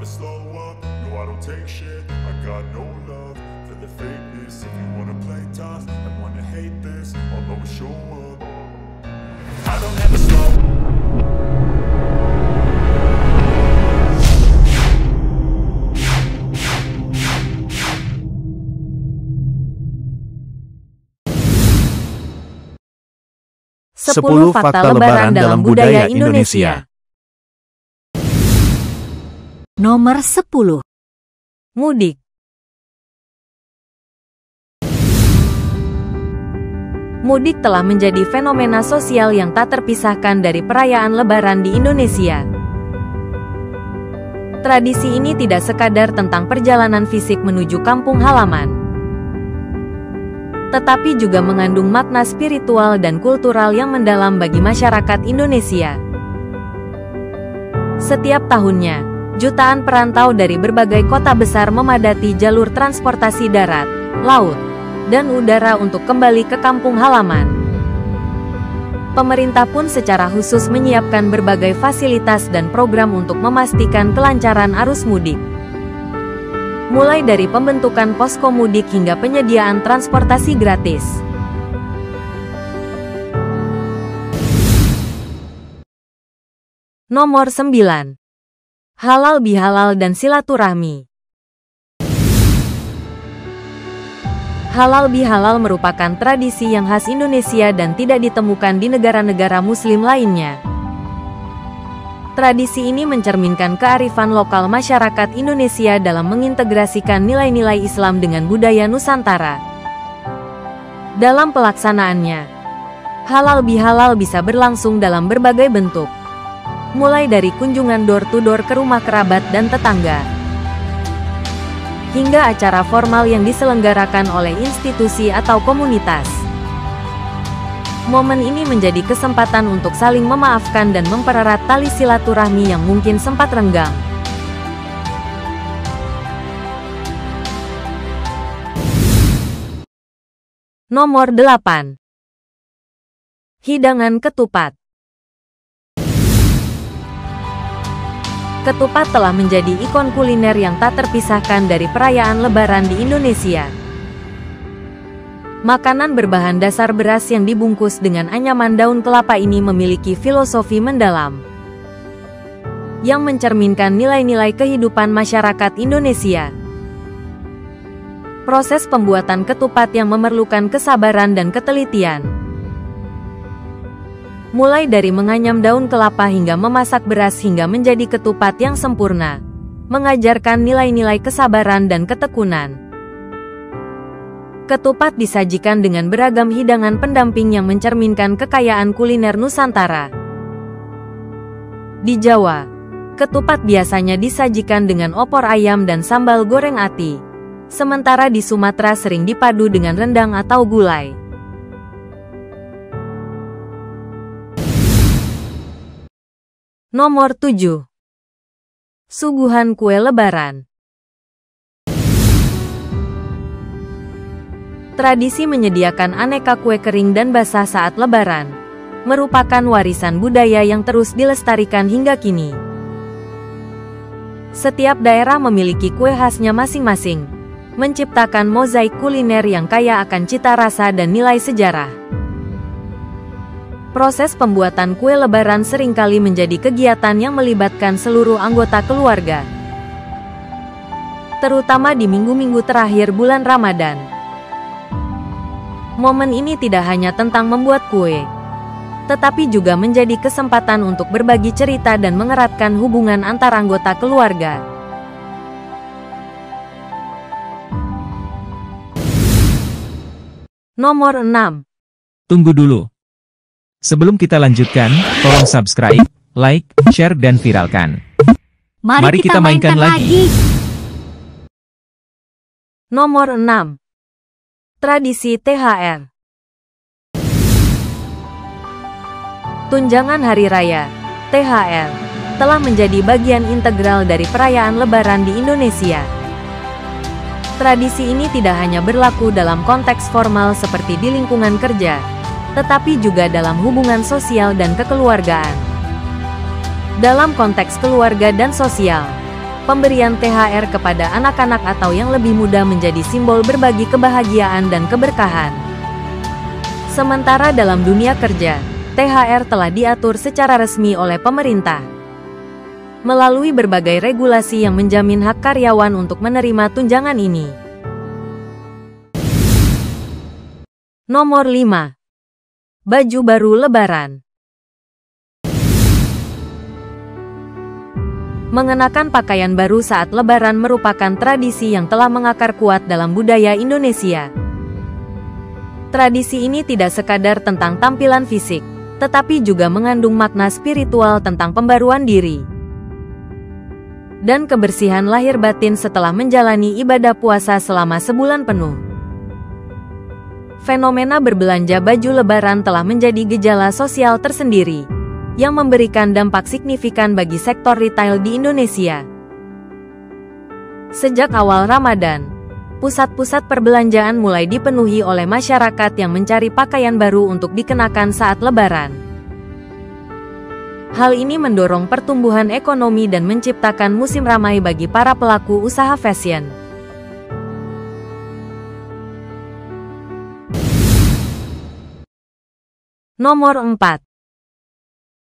never slow up, no I don't take shit. I got no love for the fakeness. If you wanna play tough and wanna hate this, I'll always show up. I don't ever slow. Sepuluh fakta lebaran dalam budaya Indonesia. Nomor 10. Mudik. Mudik telah menjadi fenomena sosial yang tak terpisahkan dari perayaan Lebaran di Indonesia. Tradisi ini tidak sekadar tentang perjalanan fisik menuju kampung halaman, tetapi juga mengandung makna spiritual dan kultural yang mendalam bagi masyarakat Indonesia. Setiap tahunnya, jutaan perantau dari berbagai kota besar memadati jalur transportasi darat, laut, dan udara untuk kembali ke kampung halaman. Pemerintah pun secara khusus menyiapkan berbagai fasilitas dan program untuk memastikan kelancaran arus mudik. Mulai dari pembentukan posko mudik hingga penyediaan transportasi gratis. Nomor 9. Halal bihalal dan silaturahmi. Halal bihalal merupakan tradisi yang khas Indonesia dan tidak ditemukan di negara-negara muslim lainnya. Tradisi ini mencerminkan kearifan lokal masyarakat Indonesia dalam mengintegrasikan nilai-nilai Islam dengan budaya Nusantara. Dalam pelaksanaannya, halal bihalal bisa berlangsung dalam berbagai bentuk, mulai dari kunjungan door-to-door ke rumah kerabat dan tetangga, hingga acara formal yang diselenggarakan oleh institusi atau komunitas. Momen ini menjadi kesempatan untuk saling memaafkan dan mempererat tali silaturahmi yang mungkin sempat renggang. Nomor 8. Hidangan ketupat. Ketupat telah menjadi ikon kuliner yang tak terpisahkan dari perayaan Lebaran di Indonesia. Makanan berbahan dasar beras yang dibungkus dengan anyaman daun kelapa ini memiliki filosofi mendalam yang mencerminkan nilai-nilai kehidupan masyarakat Indonesia. Proses pembuatan ketupat yang memerlukan kesabaran dan ketelitian, mulai dari menganyam daun kelapa hingga memasak beras hingga menjadi ketupat yang sempurna, mengajarkan nilai-nilai kesabaran dan ketekunan. Ketupat disajikan dengan beragam hidangan pendamping yang mencerminkan kekayaan kuliner Nusantara. Di Jawa, ketupat biasanya disajikan dengan opor ayam dan sambal goreng ati, sementara di Sumatera sering dipadu dengan rendang atau gulai. Nomor 7. Suguhan kue Lebaran. Tradisi menyediakan aneka kue kering dan basah saat Lebaran merupakan warisan budaya yang terus dilestarikan hingga kini. Setiap daerah memiliki kue khasnya masing-masing, menciptakan mozaik kuliner yang kaya akan cita rasa dan nilai sejarah. Proses pembuatan kue Lebaran seringkali menjadi kegiatan yang melibatkan seluruh anggota keluarga, terutama di minggu-minggu terakhir bulan Ramadan. Momen ini tidak hanya tentang membuat kue, tetapi juga menjadi kesempatan untuk berbagi cerita dan mengeratkan hubungan antar anggota keluarga. Nomor 6. Tunggu dulu. Sebelum kita lanjutkan, tolong subscribe, like, share, dan viralkan. Mari kita mainkan lagi. Nomor 6. Tradisi THR. Tunjangan Hari Raya, THR, telah menjadi bagian integral dari perayaan Lebaran di Indonesia. Tradisi ini tidak hanya berlaku dalam konteks formal seperti di lingkungan kerja, tetapi juga dalam hubungan sosial dan kekeluargaan. Dalam konteks keluarga dan sosial, pemberian THR kepada anak-anak atau yang lebih muda menjadi simbol berbagi kebahagiaan dan keberkahan. Sementara dalam dunia kerja, THR telah diatur secara resmi oleh pemerintah melalui berbagai regulasi yang menjamin hak karyawan untuk menerima tunjangan ini. Nomor 5. Baju baru Lebaran. Mengenakan pakaian baru saat Lebaran merupakan tradisi yang telah mengakar kuat dalam budaya Indonesia. Tradisi ini tidak sekadar tentang tampilan fisik, tetapi juga mengandung makna spiritual tentang pembaruan diri dan kebersihan lahir batin setelah menjalani ibadah puasa selama sebulan penuh. Fenomena berbelanja baju Lebaran telah menjadi gejala sosial tersendiri, yang memberikan dampak signifikan bagi sektor retail di Indonesia. Sejak awal Ramadan, pusat-pusat perbelanjaan mulai dipenuhi oleh masyarakat yang mencari pakaian baru untuk dikenakan saat Lebaran. Hal ini mendorong pertumbuhan ekonomi dan menciptakan musim ramai bagi para pelaku usaha fashion. Nomor 4.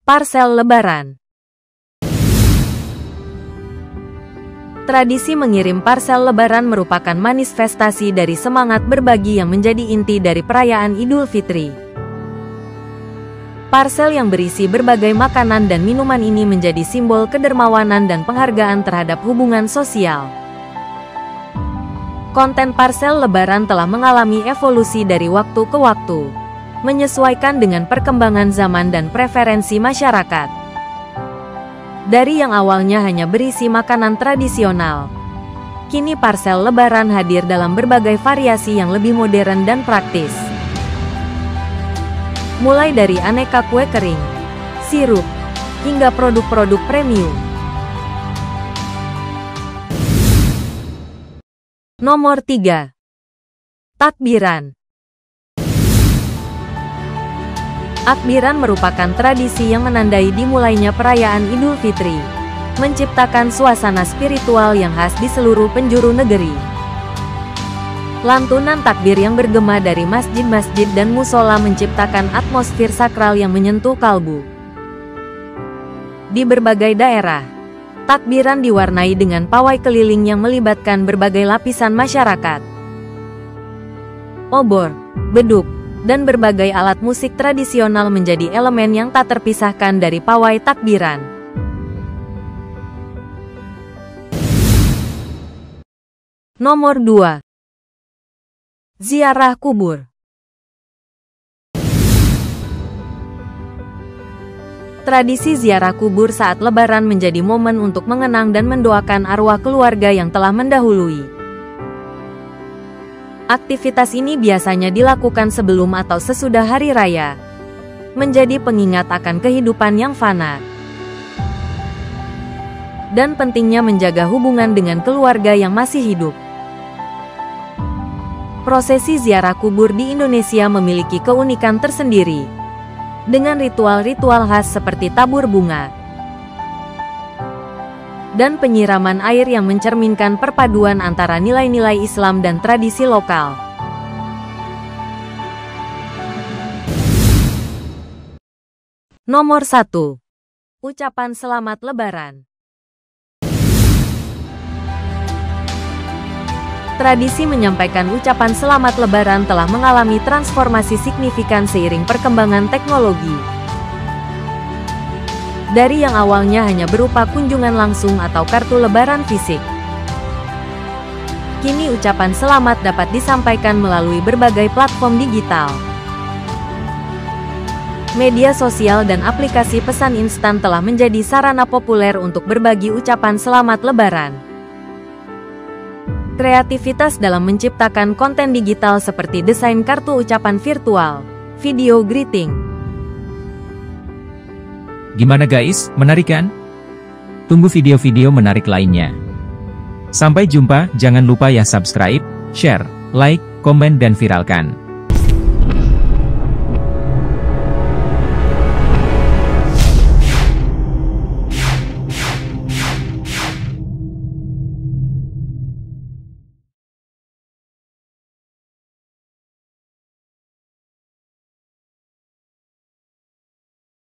Parsel Lebaran. Tradisi mengirim parsel Lebaran merupakan manifestasi dari semangat berbagi yang menjadi inti dari perayaan Idul Fitri. Parsel yang berisi berbagai makanan dan minuman ini menjadi simbol kedermawanan dan penghargaan terhadap hubungan sosial. Konten parsel Lebaran telah mengalami evolusi dari waktu ke waktu, menyesuaikan dengan perkembangan zaman dan preferensi masyarakat. Dari yang awalnya hanya berisi makanan tradisional, kini parsel Lebaran hadir dalam berbagai variasi yang lebih modern dan praktis. Mulai dari aneka kue kering, sirup, hingga produk-produk premium. Nomor 3. Takbiran. Takbiran merupakan tradisi yang menandai dimulainya perayaan Idul Fitri, menciptakan suasana spiritual yang khas di seluruh penjuru negeri. Lantunan takbir yang bergema dari masjid-masjid dan musola menciptakan atmosfer sakral yang menyentuh kalbu. Di berbagai daerah, takbiran diwarnai dengan pawai keliling yang melibatkan berbagai lapisan masyarakat. Obor, beduk, dan berbagai alat musik tradisional menjadi elemen yang tak terpisahkan dari pawai takbiran. Nomor 2. Ziarah kubur. Tradisi ziarah kubur saat Lebaran menjadi momen untuk mengenang dan mendoakan arwah keluarga yang telah mendahului. Aktivitas ini biasanya dilakukan sebelum atau sesudah hari raya, menjadi pengingat akan kehidupan yang fana, dan pentingnya menjaga hubungan dengan keluarga yang masih hidup. Prosesi ziarah kubur di Indonesia memiliki keunikan tersendiri, dengan ritual-ritual khas seperti tabur bunga dan penyiraman air yang mencerminkan perpaduan antara nilai-nilai Islam dan tradisi lokal. Nomor 1. Ucapan Selamat Lebaran. Tradisi menyampaikan ucapan selamat Lebaran telah mengalami transformasi signifikan seiring perkembangan teknologi. Dari yang awalnya hanya berupa kunjungan langsung atau kartu Lebaran fisik, kini ucapan selamat dapat disampaikan melalui berbagai platform digital. Media sosial dan aplikasi pesan instan telah menjadi sarana populer untuk berbagi ucapan selamat Lebaran. Kreativitas dalam menciptakan konten digital seperti desain kartu ucapan virtual, video greeting. Gimana guys, menarik kan? Tunggu video-video menarik lainnya. Sampai jumpa, jangan lupa ya subscribe, share, like, komen dan viralkan.